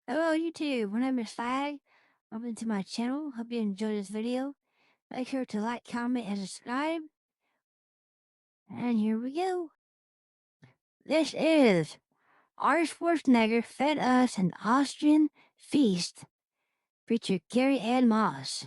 Hello YouTube, my name is Fag. Welcome to my channel. Hope you enjoyed this video. Make sure to like, comment, and subscribe. And here we go. This is Arnold Schwarzenegger fed us an Austrian feast featured Carrie-Anne Moss.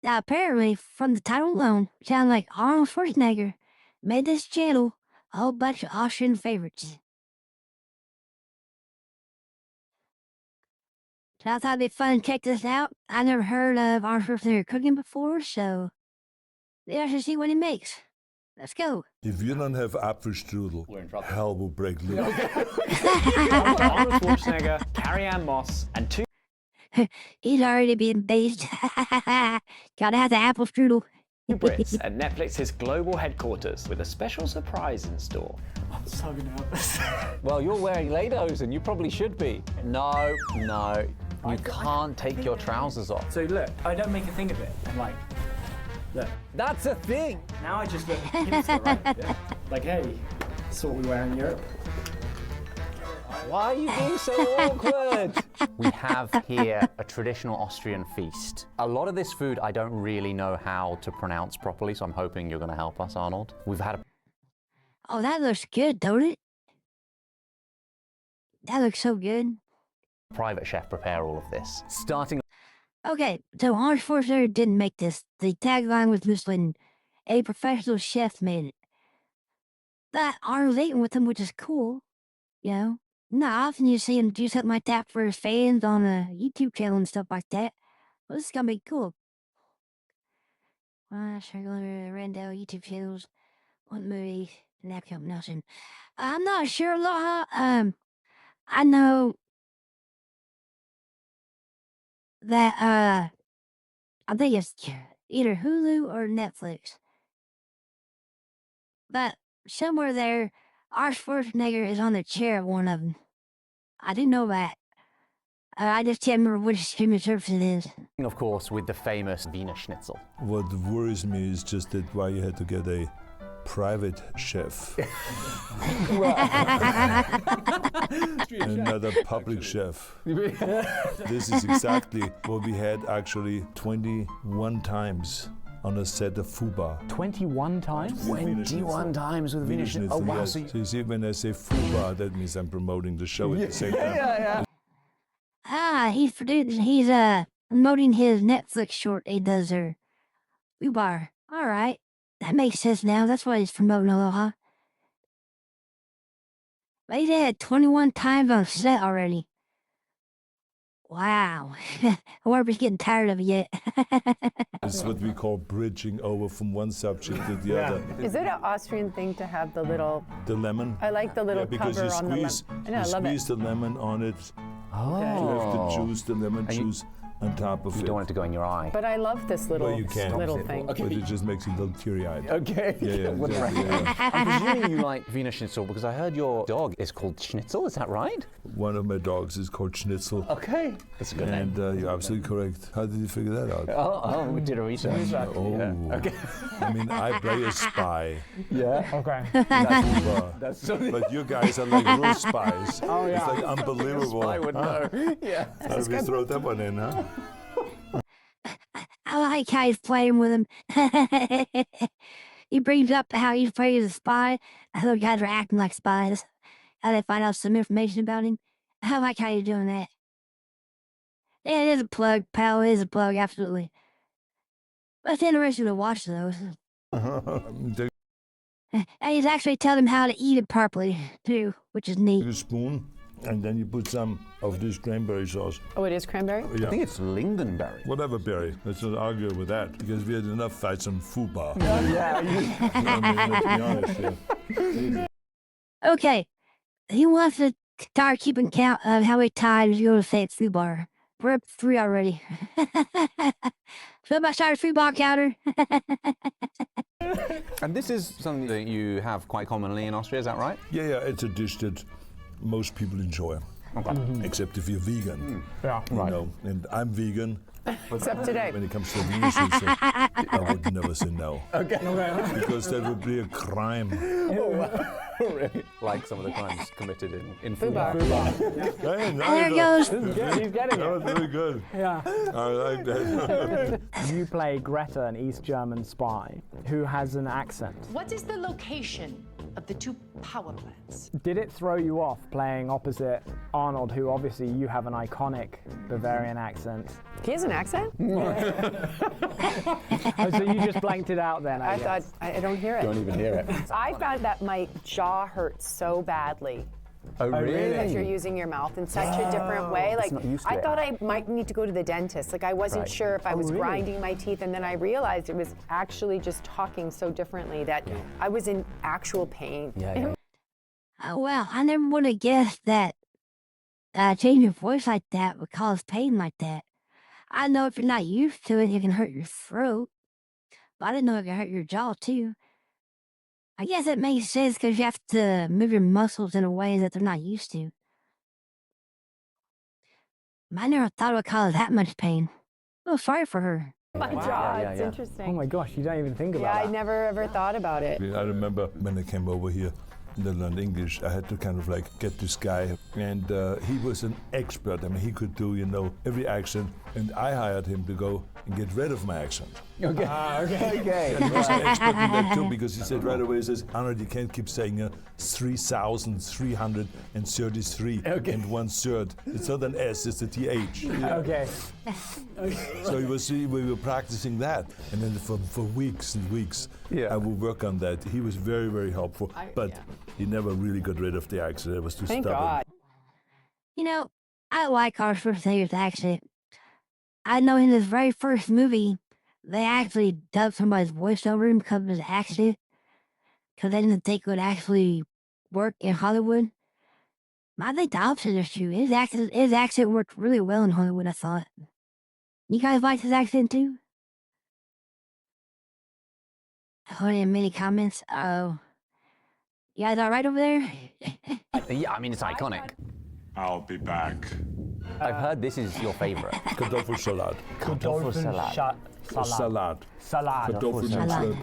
Now apparently, from the title alone, it sounds like Arnold Schwarzenegger made this channel a whole bunch of Austrian favorites. So I thought it'd be fun to check this out. I never heard of Arnold Schwarzenegger cooking before, so yeah, I should see what he makes. Let's go. If you don't have Apfelstrudel, hell will break loose. Arnold Schwarzenegger, Carrie-Anne Moss, and two He's already been based. Gotta have the apple strudel. Brits at Netflix's global headquarters with a special surprise in store. I'm so nervous. Well, you're wearing Lados and you probably should be. No, you can't take your trousers off. So look, I don't make a thing of it. I'm like, look. That's a thing. Now I just look hipster, right? Yeah. Like, hey, that's what we wear in Europe. Why are you being so awkward? We have here a traditional Austrian feast. A lot of this food I don't really know how to pronounce properly, so I'm hoping you're going to help us, Arnold. We've had a Oh, that looks good, don't it? That looks so good. private chef prepare all of this. Starting Okay, so Arnold Schwarzenegger didn't make this. The tagline was Michelin. A professional chef made it. But Arnold's eating with him, which is cool. You know? Not often you see him do something like that for his fans on a YouTube channel and stuff like that. Well, this is gonna be cool. Regular Randall YouTube channels. What movie? Napkin nothing. I'm not sure, Laura. I know that I think it's either Hulu or Netflix. But somewhere there, Arnold Schwarzenegger is on the chair of one of them. I didn't know that. I just can't remember which streaming service it is. of course with the famous Wiener Schnitzel. What worries me is just that why you had to get a private chef and not a public chef. This is exactly what we had actually 21 times on a set of Fuba. 21 times? Wiener 21 times with Wiener Schnitzel. Oh wow, Yes. so So you see, when I say Fuba, that means I'm promoting the show at the same time. He's promoting his Netflix short he does there. Fubar. Alright. That makes sense now. That's why he's promoting Aloha. But he's had 21 times on set already. Wow. I wonder if he's getting tired of it yet. It's what we call bridging over from one subject to the other. Is it an Austrian thing to have the little? The lemon. I like the little Because cover you on the lemon. squeeze, I know, I you love squeeze it. the lemon on it. Oh. You have the juice, the lemon And you- juice on top of You it. don't want it to go in your eye. But I love this little Well, you can. little thing. But it just makes you a little teary-eyed. Okay. Yeah. I'm presuming you like Wiener Schnitzel because I heard your dog is called Schnitzel, is that right? One of my dogs is called Schnitzel. Okay. That's a good name. And you're absolutely correct. How did you figure that out? Oh, we did a research. Oh, Okay. I mean, I play a spy. Yeah. Okay. That's so but you guys are like real spies. Oh, yeah. It's like unbelievable. I would know. Yeah. How did we throw that one in, huh? I like how he's playing with him. He brings up how he's playing as a spy. Other guys are acting like spies. How they find out some information about him. I like how you're doing that. Yeah, it is a plug, pal. It is a plug, absolutely. But it's interesting to watch, though. Take And he's actually telling him how to eat it properly, too, which is neat. a spoon, and then you put some of this cranberry sauce. Oh, it is cranberry? Yeah. I think it's lingonberry. Whatever, Barry. Let's not argue with that, because we had enough fights on Fuba. Yeah. I mean, let's be honest here. Okay, he wants to start keeping count of how many times you go to say it's food bar. We're up to 3 already. So I start a food bar counter. And this is something that you have quite commonly in Austria, is that right? Yeah, it's a dish that most people enjoy, Okay. except if you're vegan. Yeah. You Right. know, and I'm vegan. Except today. When it comes to Wiener Schnitzel, I would never say no. Okay. Because that would be a crime. Really? Like some of the crimes committed in Fubar. Hey, nice. There it goes. He's getting That it. was very good. Yeah. I like that. You play Greta, an East German spy who has an accent. What is the location of the 2 power plants? Did it throw you off playing opposite Arnold, who obviously you have an iconic Bavarian accent? He has an accent? Oh, so you just blanked it out then, I I guess. thought, I don't hear it. Don't even hear it. I found that my jaw hurt so badly. Oh, That you're using your mouth in such a different way. Like, not used to I it. thought I might need to go to the dentist. Like, I wasn't Right. sure if I was really? grinding my teeth, and then I realized it was actually just talking so differently that I was in actual pain. Yeah. Well, I never would have guessed that changing your voice like that would cause pain like that. I know if you're not used to it, it can hurt your throat. But I didn't know it could hurt your jaw too. I guess it makes sense because you have to move your muscles in a way that they're not used to. I never thought it would cause that much pain. Oh, sorry for her. My jaw, Yeah, it's yeah. interesting. Oh my gosh, you don't even think yeah, about I that. never ever thought about it. I remember when I came over here to learn English, I had to kind of like get this guy, and he was an expert. I mean, he could do, you know, every accent, and I hired him to go and get rid of my accent. Okay. And he was an expert in that too, because he said right away, he says, Arnold, you can't keep saying 3,333 and 1/3. It's not an S, it's a TH. Okay. So we were practicing that, and then for weeks and weeks, I would work on that. He was very, very helpful, but he never really got rid of the accent. It was too Thank stubborn. God. You know, I like our Schwarzenegger's accent. I know in his very first movie, they actually dubbed somebody's voice over him because of his accent, because they didn't think it would actually work in Hollywood. I think the opposite is true. His accent worked really well in Hollywood, I thought. You guys like his accent too? Oh, and many comments. Oh, you guys all right over there? Yeah, I mean, it's iconic. I'll be back. I've heard this is your favorite. Kartoffelsalat. Kartoffelsalat. Salad. Salad. Kartoffel means Salad.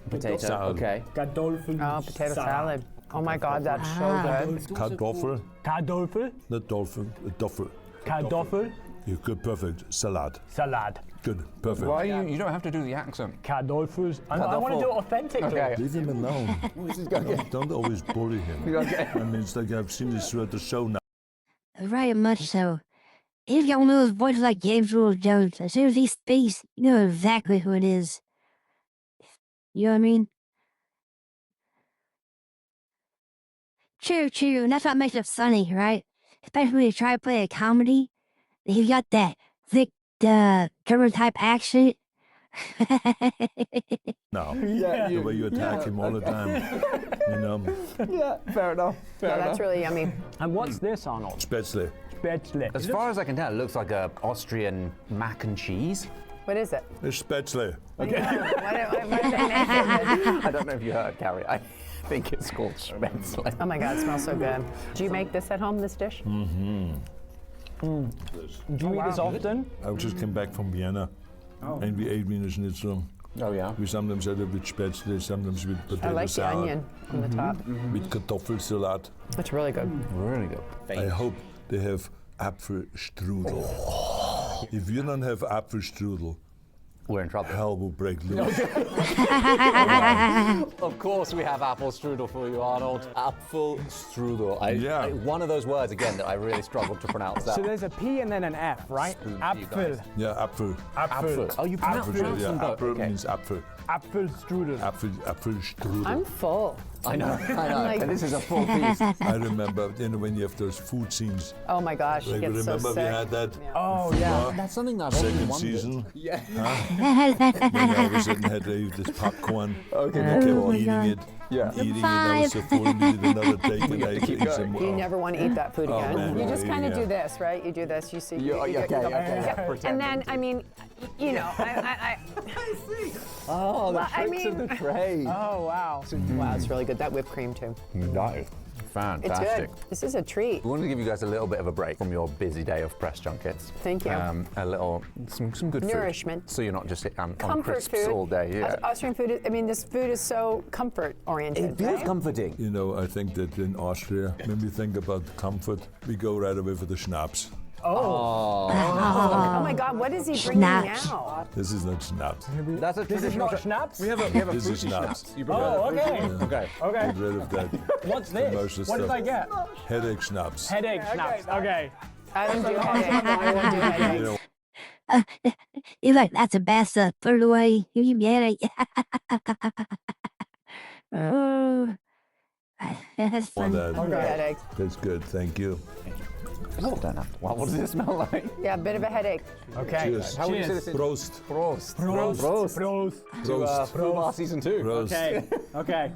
Potato, Salad. okay. Kartoffel. Oh, potato salad. Oh my God, that's so good. Kartoffel, Kartoffel. not dolphin, Doffel. Kartoffel. You're good, perfect. Salad. Salad. Good, perfect. Why you don't have to do the accent. Kartoffels. I want to do it authentically. Okay. Leave him alone. Don't always bully him. Okay. I mean, it's like I've seen this throughout the show now. Very much so. He's got one of those voices like James Earl Jones. As soon as he speaks, you know exactly who it is. You know what I mean? True, true. And that's what makes it funny, right? Especially when you try to play a comedy. He's got that thick, German type accent. Now, the way you attack him all the time. You know, Fair enough. Yeah, that's really yummy. And what's this, Arnold? Spätzle. Spätzle. As far as I can tell, it looks like a Austrian mac and cheese. What is it? It's Spätzle. What did they make it? I don't know if you heard, Carrie. I think it's called Spätzle. Oh my God, it smells so good. Do you make this at home, this dish? Do you eat this often? I just came back from Vienna, and we ate Wiener Schnitzel. Oh, yeah. We sometimes had it with Spätzle, sometimes with potato I like the salad, onion on the top. with Kartoffelsalat. It's really good. Really good. I hope they have Apfelstrudel. If you don't have Apfelstrudel, We're in trouble. hell will break loose. Of course we have apple strudel for you, Arnold. Apple strudel. Yeah. One of those words, again, that I really struggled to pronounce that. So there's a P and then an F, right? Spoon for you Apfel. guys. Yeah, Apfel. Apple. Oh, you pronounce Apfel, yeah, them both. Apfel Okay. means Apfel. Apfelstrudel. Apfelstrudel. I'm full. I know. like- And this is a full feast. I remember, you know, when you have those food scenes. Oh my gosh, Like, you get so remember we sick. had that? Oh, yeah. That's something that I've often Second wondered. season. Yeah. Then all of a sudden had this popcorn. Okay, And I kept my eating God. it. Yeah. Eating it. I was so full, needed another take, and I keep ate some going. You more. never want to eat that food again. man, You just kind of yeah. do this, right? You do this. You see. Yeah, you okay, go- okay. And Pretend. then, I mean, you know, Oh, the Well, I tricks of mean- the trade. Oh, wow. wow, it's really good. That whipped cream too. Nice. Fantastic. It's good. This is a treat. We wanted to give you guys a little bit of a break from your busy day of press junkets. Thank you. Some good Nourishment. food. So you're not just on Comfort crisps food. all day. Yeah. Austrian food, this food is so comfort oriented. It feels right? comforting. You know, I think that in Austria, when we think about comfort, we go right away for the schnapps. Oh my God, what is he bringing Schnapps. now? This is not schnapps. That's a This is traditional. not schnapps? We have a This is fruity schnapps. You bring Oh, a fruity okay. one? Okay. Okay. Get rid of that What's commercial this? What did stuff. I get? Headache schnapps. Headache schnapps. Okay. I don't do headache. I don't do headache. You know, You're like, that's the best stuff. Throw it away. You get it. Oh, that's want funny. that. Do headache. That's good. Thank you. Oh, don't have to. What does it smell like? Yeah, a bit of a headache. Okay. Cheers. How would you say this in? Prost. Prost. Prost. Prost. Prost. Prost. Fubar season 2. Prost. Okay. Okay.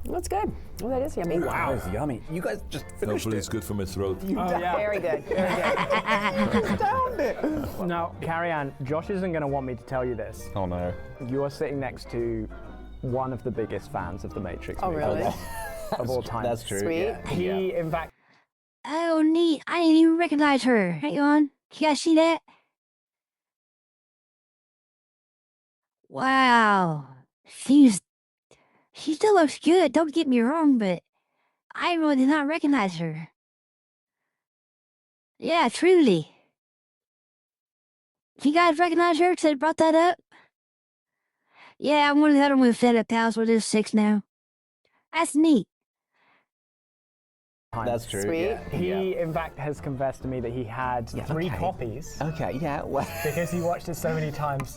That's good. Oh, that is yummy. Wow, it's yummy. You guys just finished Hopefully it. it's good for my throat. Oh, yeah. Very good. Very good. Now, Carrie-Anne, Josh isn't going to want me to tell you this. Oh no. You are sitting next to one of the biggest fans of the Matrix Oh, movie really? of all time. That's true. Sweet. Yeah. He, in fact, Oh, neat. I didn't even recognize her. Hang on. You guys see that? Wow. She still looks good. Don't get me wrong, but I really did not recognize her. Yeah, truly. You guys recognize her? Because I brought that up? Yeah, I'm one of the other ones fed up pals with this 6 now. That's neat. That's true. Sweet. Yeah. he in fact has confessed to me that he had 3 okay. copies Okay, yeah, well. because he watched it so many times.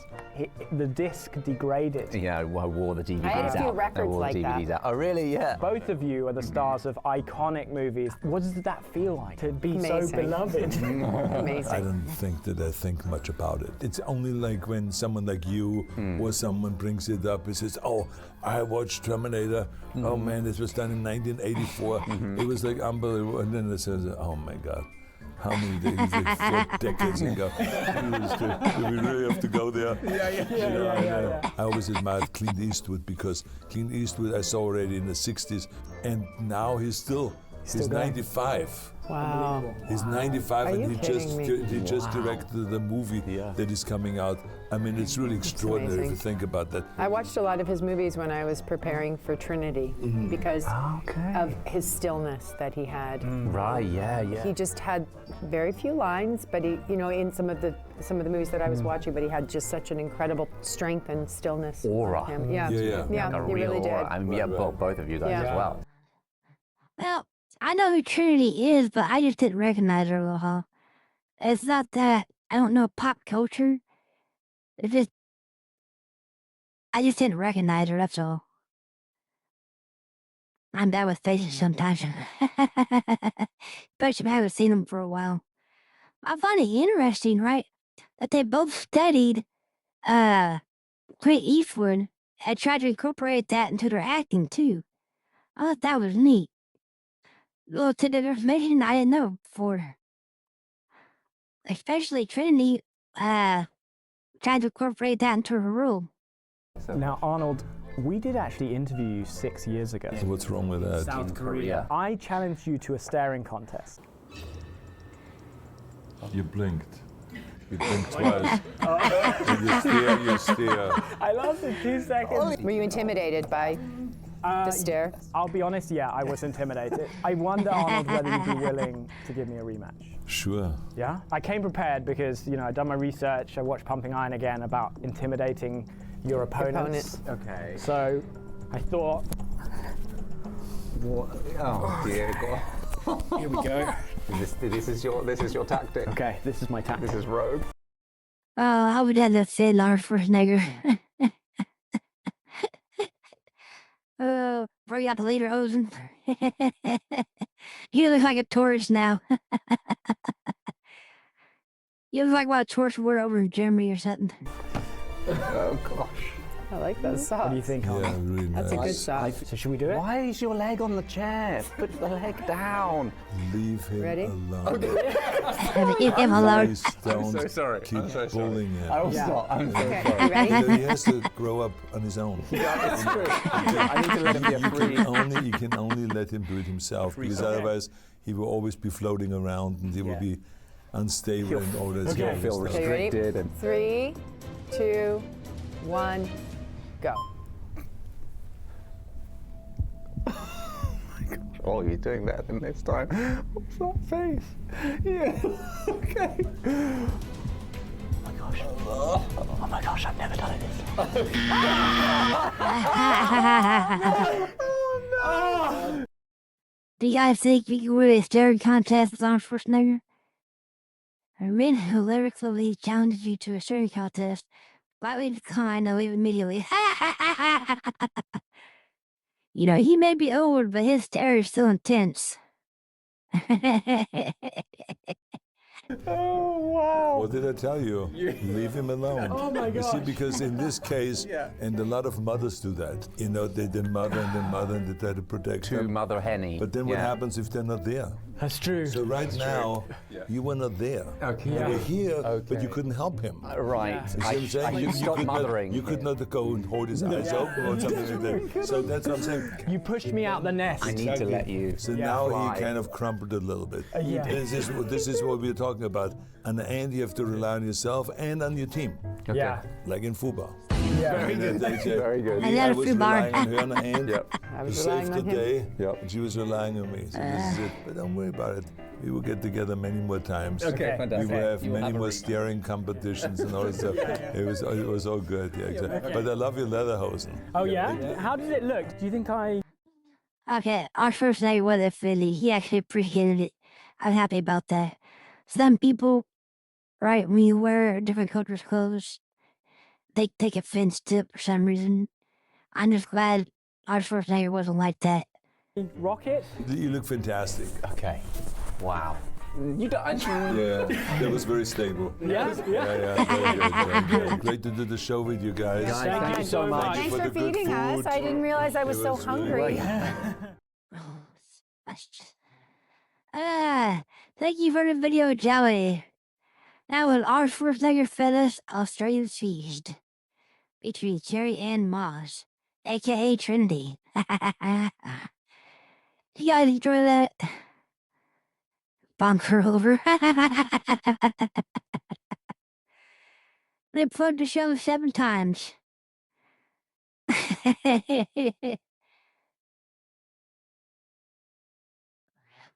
The disc degraded. Yeah, I wore the DVDs I had a few out. records wore like the that. DVDs out. Oh, really? Yeah. Both of you are the stars of iconic movies. What does that feel like to be so Amazing. beloved? I Amazing. don't think that I think much about it. It's only like when someone like you or someone brings it up and says, oh, I watched Terminator. Oh man, this was done in 1984. It was like unbelievable. And then it says, oh my God. How many days? Like 4 decades ago. Do we really have to go there? Yeah. I always admired Clint Eastwood because Clint Eastwood I saw already in the 60s, and now he's 95. Wow. He's 95 Are and you he kidding just directed the movie that is coming out. I mean, it's really extraordinary amazing. to think about that. I watched a lot of his movies when I was preparing for Trinity because of his stillness that he had. Right, yeah. He just had very few lines, but he, in some of the movies that I was watching, but he had just such an incredible strength and stillness. Aura. about him. Yeah, Yeah. Like a he real really did. aura. I mean, yeah, both of you guys Yeah. as well. Well, I know who Trinity is, but I just didn't recognize her, huh? It's not that I don't know pop culture. I just didn't recognize her, that's all. I'm bad with faces sometimes. Especially if I haven't seen them for a while. I find it interesting, right, that they both studied Clint Eastwood and tried to incorporate that into their acting, too. I thought that was neat. Little tidbit of information I didn't know before. Especially Trinity, tried to incorporate that into her role. Now, Arnold, we did actually interview you 6 years ago. So what's wrong with that? South Korea. I challenged you to a staring contest. You blinked. You blinked twice. And you stare. I lasted 2 seconds. Were you intimidated by the stare? I'll be honest, yeah, I was intimidated. I wonder, Arnold, whether you'd be willing to give me a rematch. Sure. Yeah? I came prepared because, I'd done my research. I watched Pumping Iron again about intimidating your opponents. Okay. So I thought, Oh dear God. here we go. This is your tactic. Okay, this is my tactic. This is rogue. Oh, I would have to say Lars Schwarzenegger. Oh, bring out the leader, Ozen. You look like a tourist now. You look like what a tourist were over in Germany or something. Oh gosh. I like those socks. What do you think, Yeah, Arnold? really That's a good nice. sock. So should we do it? Why is your leg on the chair? Put the leg down. Leave him Ready? alone. Leave him alone. Please don't sorry. keep bullying him. I will stop. I'm so Okay, sorry. you ready? You know, he has to grow up on his own. It's true. I need to let him be a free. You can only let him do it himself, because otherwise he will always be floating around and he will be unstable and all that He'll kind of feel stuff. Okay, you ready? restricted and 3, 2, 1, go. Oh, you're doing that the next time. What's that face? Yeah. Okay. Oh my gosh, I've never done it this long. Do you guys think we can win a staring contest with Arnold Schwarzenegger? I mean, hilariously challenged you to a staring contest, slightly declined to leave immediately. You know, he may be old, but his stare is still intense. Oh, wow. What did I tell you? Leave him alone. Oh my You see, gosh. because in this case, and a lot of mothers do that. You know, they mother and they try to protect To them. Mother Henny. But then what happens if they're not there? That's true. So right now, you were not there. Okay. You were here, but you Okay. couldn't help him. Right. You see what I'm saying? I should stop could mothering. Not, you could not go and hold his eyes open or something like that. So that's what I'm saying. You pushed me out the nest. I need to let you. So now fly. he kind of crumpled a little bit. Yeah. This is what we're talking about. And the end, you have to rely on yourself and on your team, Okay. Yeah. like in football. Yeah. Very good. Very good. And I then was a bar. relying on her on the end I to was save relying the on him. day, Yep. and she was relying on me. So this is it. But don't worry about it. We will get together many more times. Okay, We fantastic. will have You will many have a more rematch. staring competitions and all that stuff. It was all good. Yeah, exactly. But I love your lederhosen. Oh yeah? How does it look? Do you think I... Okay, our first night with a Philly, he actually appreciated it. I'm happy about that. Some people, right, when you wear different cultures' clothes, they take offense to it for some reason. I'm just glad our first night wasn't like that. Rocket? You look fantastic. Okay. Wow. You don't. Yeah, that was very stable. Yeah? Yeah. Yeah, very good. Great to do the show with you guys. Thank you so much. Thanks for for the good feeding us. food. I didn't realize I was It so was really hungry. Thank you for the video, Jelly. That was our first Schwarzenegger fed us Australian feast, featuring Carrie-Anne Moss, aka Trinity. You guys enjoy that? Bonker over. They plugged the show 7 times.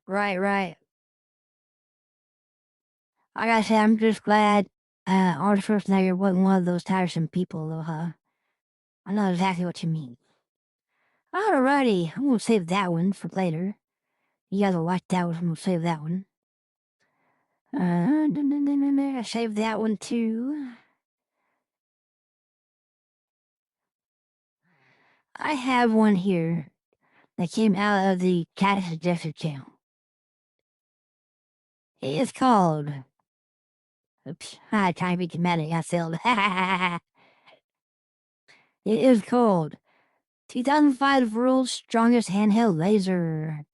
Right. I gotta say, I'm just glad Arnold Schwarzenegger wasn't one of those tiresome people, though, huh? I know exactly what you mean. Alrighty, I'm gonna save that one for later. You guys will like that one, I'm gonna save that one. I saved that one too. I have one here that came out of the Cat Suggested channel. It is called... Oops, I trying to be dramatic, I failed. It is called 2005 World's Strongest Handheld Laser.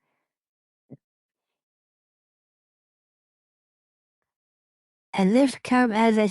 And this comes as a